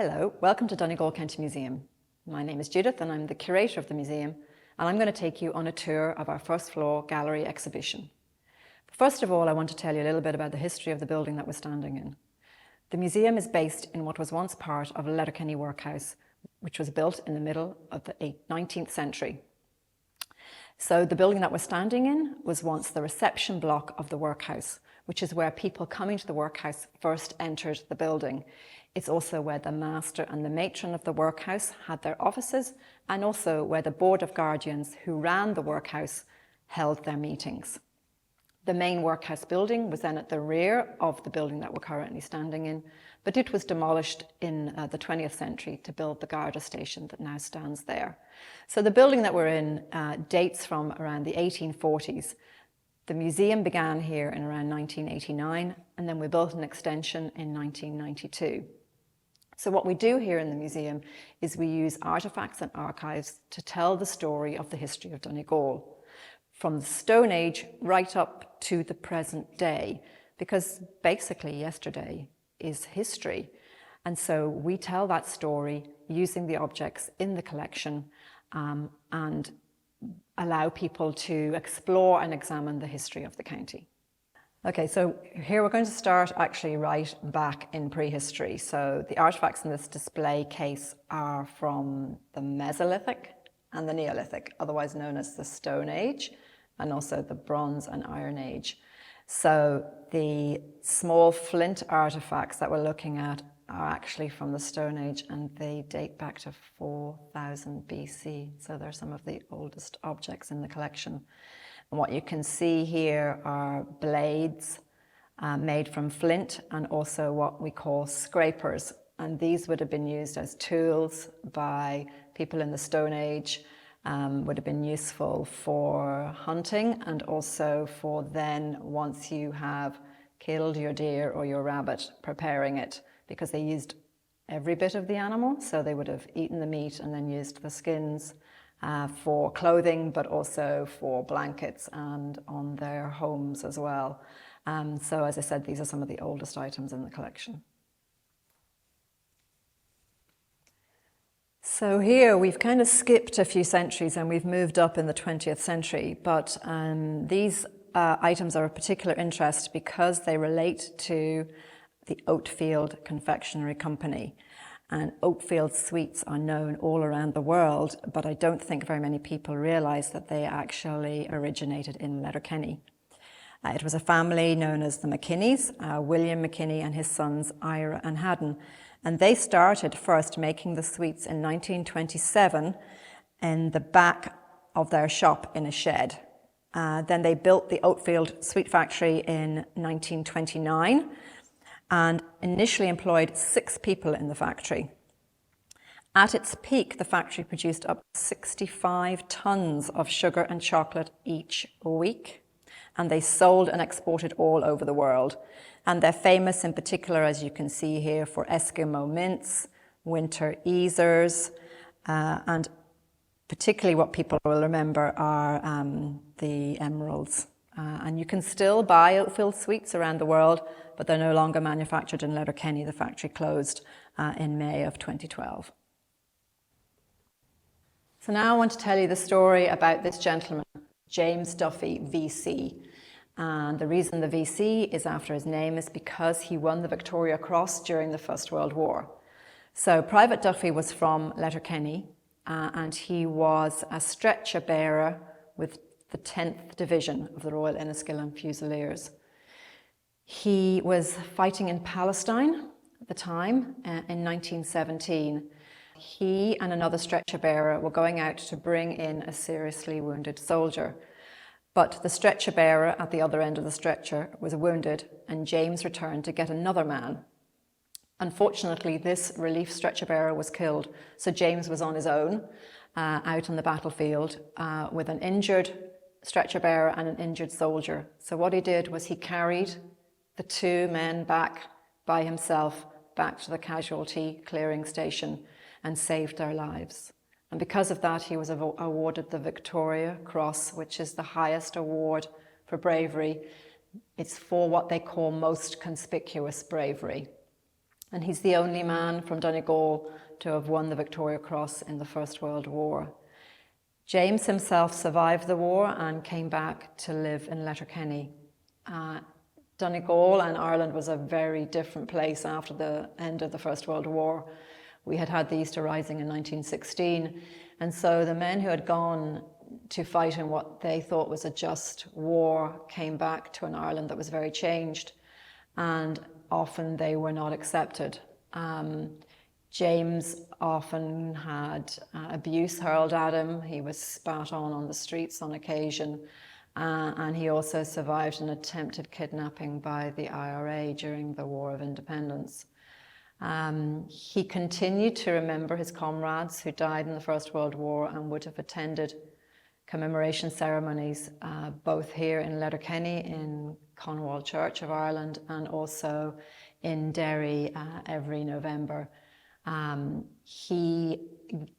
Hello, welcome to Donegal County Museum. My name is Judith and I'm the curator of the museum, and I'm going to take you on a tour of our first floor gallery exhibition. First of all, I want to tell you a little bit about the history of the building that we're standing in. The museum is based in what was once part of a Letterkenny workhouse, which was built in the middle of the 19th century. So the building that we're standing in was once the reception block of the workhouse, which is where people coming to the workhouse first entered the building. It's also where the master and the matron of the workhouse had their offices, and also where the board of guardians who ran the workhouse held their meetings. The main workhouse building was then at the rear of the building that we're currently standing in, but it was demolished in the 20th century to build the Garda station that now stands there. So the building that we're in dates from around the 1840s. The museum began here in around 1989, and then we built an extension in 1992. So what we do here in the museum is we use artifacts and archives to tell the story of the history of Donegal, from the Stone Age right up to the present day, because basically yesterday is history. And so we tell that story using the objects in the collection and allow people to explore and examine the history of the county. Okay, so here we're going to start actually right back in prehistory. So the artifacts in this display case are from the Mesolithic and the Neolithic, otherwise known as the Stone Age, and also the Bronze and Iron Age. So the small flint artifacts that we're looking at are actually from the Stone Age, and they date back to 4000 BC. So they're some of the oldest objects in the collection. And what you can see here are blades made from flint, and also what we call scrapers. And these would have been used as tools by people in the Stone Age, would have been useful for hunting, and also for then, once you have killed your deer or your rabbit, preparing it, because they used every bit of the animal. So they would have eaten the meat and then used the skins for clothing, but also for blankets and on their homes as well. So as I said, these are some of the oldest items in the collection. So here we've kind of skipped a few centuries and we've moved up in the 20th century, but these items are of particular interest because they relate to the Oatfield Confectionery Company. And Oatfield sweets are known all around the world, but I don't think very many people realize that they actually originated in Letterkenny. It was a family known as the McKinneys, William McKinney and his sons Ira and Haddon. And they started first making the sweets in 1927 in the back of their shop in a shed. Then they built the Oatfield Sweet Factory in 1929 and initially employed 6 people in the factory. At its peak, the factory produced up to 65 tons of sugar and chocolate each week, and they sold and exported all over the world. And they're famous in particular, as you can see here, for Eskimo mints, winter easers, and particularly what people will remember are the emeralds. And you can still buy Oatfield sweets around the world, but they're no longer manufactured in Letterkenny. The factory closed in May of 2012. So now I want to tell you the story about this gentleman, James Duffy, VC. And the reason the VC is after his name is because he won the Victoria Cross during the First World War. So Private Duffy was from Letterkenny, and he was a stretcher bearer with the 10th Division of the Royal Enniskillen Fusiliers. He was fighting in Palestine at the time, in 1917. He and another stretcher bearer were going out to bring in a seriously wounded soldier. But the stretcher bearer at the other end of the stretcher was wounded, and James returned to get another man. Unfortunately, this relief stretcher bearer was killed, so James was on his own out on the battlefield with an injured stretcher bearer and an injured soldier. So what he did was he carried the 2 men back by himself back to the casualty clearing station and saved their lives. And because of that, he was awarded the Victoria Cross, which is the highest award for bravery. It's for what they call most conspicuous bravery. And he's the only man from Donegal to have won the Victoria Cross in the First World War. James himself survived the war and came back to live in Letterkenny. Donegal and Ireland was a very different place after the end of the First World War. We had had the Easter Rising in 1916, and so the men who had gone to fight in what they thought was a just war came back to an Ireland that was very changed, and often they were not accepted. James often had abuse hurled at him. He was spat on the streets on occasion, and he also survived an attempted kidnapping by the IRA during the War of Independence. He continued to remember his comrades who died in the First World War and would have attended commemoration ceremonies both here in Letterkenny in Conwall Church of Ireland and also in Derry every November. He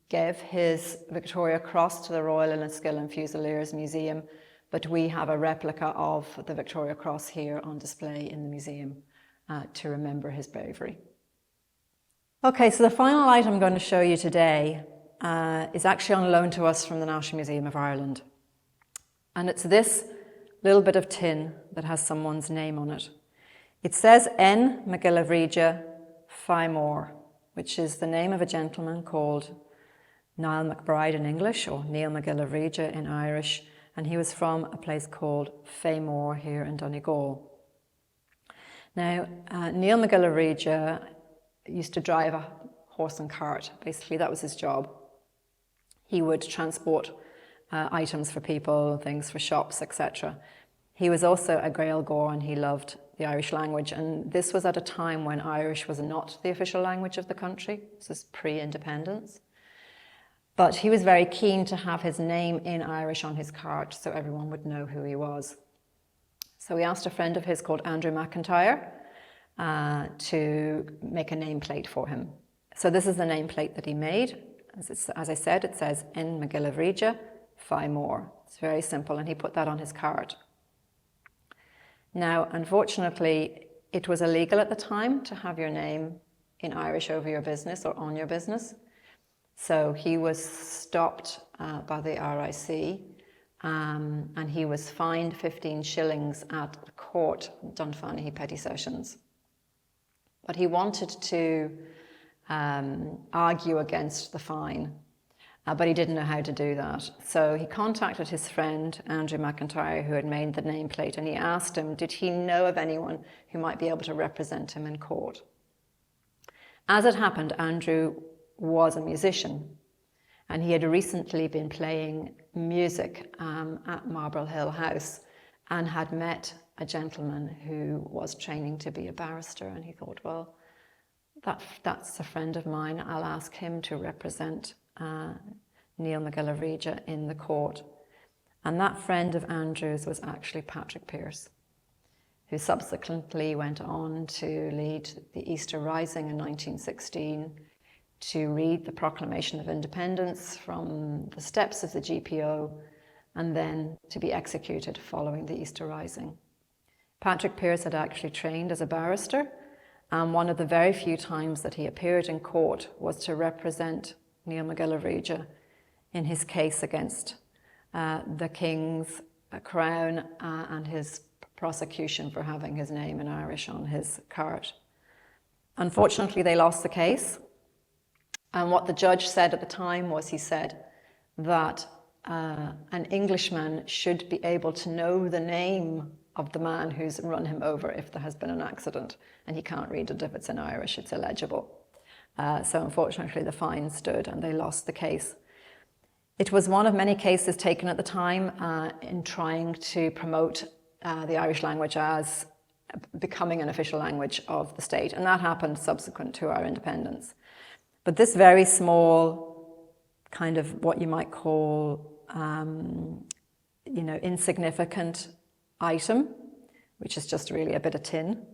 gave his Victoria Cross to the Royal Enniskillen Fusiliers Museum, but we have a replica of the Victoria Cross here on display in the museum to remember his bravery. Okay, so the final item I'm going to show you today is actually on loan to us from the National Museum of Ireland. And it's this little bit of tin that has someone's name on it. It says N. McGillivregia Fymore, which is the name of a gentleman called Niall McBride in English, or Neil McGillivregia in Irish, and he was from a place called Fymore here in Donegal. Now, Neil McGillivregia used to drive a horse and cart. Basically, that was his job. He would transport items for people, things for shops, etc. He was also a Gaeilgeoir and he loved the Irish language. And this was at a time when Irish was not the official language of the country. This is pre-independence. But he was very keen to have his name in Irish on his cart so everyone would know who he was. So he asked a friend of his called Andrew McIntyre to make a nameplate for him. So this is the nameplate that he made. As I said, it says N. McGillivregia Fymore. It's very simple, and he put that on his cart. Now, unfortunately, it was illegal at the time to have your name in Irish over your business or on your business. So he was stopped by the RIC and he was fined 15 shillings at the court, Dunfanaghy Petty Sessions. But he wanted to argue against the fine, but he didn't know how to do that. So he contacted his friend, Andrew McIntyre, who had made the nameplate, and he asked him, did he know of anyone who might be able to represent him in court? As it happened, Andrew was a musician, and he had recently been playing music at Marble Hill House and had met a gentleman who was training to be a barrister, and he thought, well, that's a friend of mine. I'll ask him to represent Neil McGillivregia in the court. And that friend of Andrew's was actually Patrick Pearse, who subsequently went on to lead the Easter Rising in 1916, to read the Proclamation of Independence from the steps of the GPO, and then to be executed following the Easter Rising. Patrick Pearse had actually trained as a barrister, and one of the very few times that he appeared in court was to represent Neil McGillivregia in his case against the King's crown and his prosecution for having his name in Irish on his cart. Unfortunately, they lost the case. And what the judge said at the time was, he said that an Englishman should be able to know the name of the man who's run him over if there has been an accident, and he can't read it if it's in Irish, it's illegible. So unfortunately the fine stood and they lost the case. It was one of many cases taken at the time in trying to promote the Irish language as becoming an official language of the state, and that happened subsequent to our independence. But this very small kind of what you might call insignificant item, which is just really a bit of tin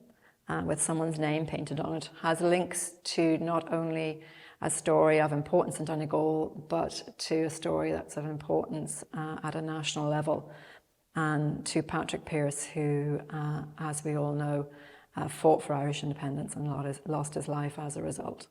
with someone's name painted on it, has links to not only a story of importance in Donegal, but to a story that's of importance at a national level, and to Patrick Pearse, who, as we all know, fought for Irish independence and lost his life as a result.